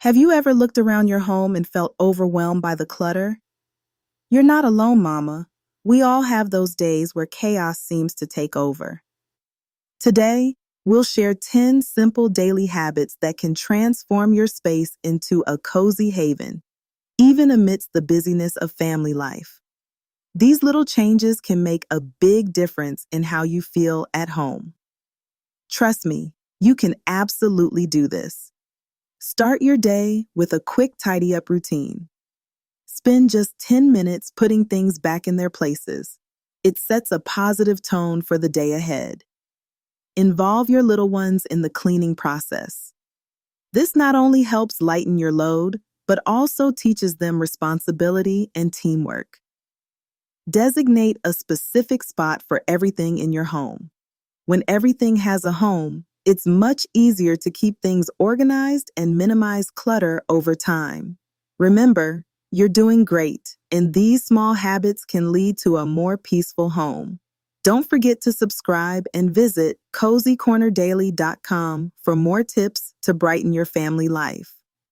Have you ever looked around your home and felt overwhelmed by the clutter? You're not alone, Mama. We all have those days where chaos seems to take over. Today, we'll share 10 simple daily habits that can transform your space into a cozy haven, even amidst the busyness of family life. These little changes can make a big difference in how you feel at home. Trust me, you can absolutely do this. Start your day with a quick tidy up routine. Spend just 10 minutes putting things back in their places. It sets a positive tone for the day ahead. Involve your little ones in the cleaning process. This not only helps lighten your load, but also teaches them responsibility and teamwork. Designate a specific spot for everything in your home. When everything has a home, it's much easier to keep things organized and minimize clutter over time. Remember, you're doing great, and these small habits can lead to a more peaceful home. Don't forget to subscribe and visit cozycornerdaily.com for more tips to brighten your family life.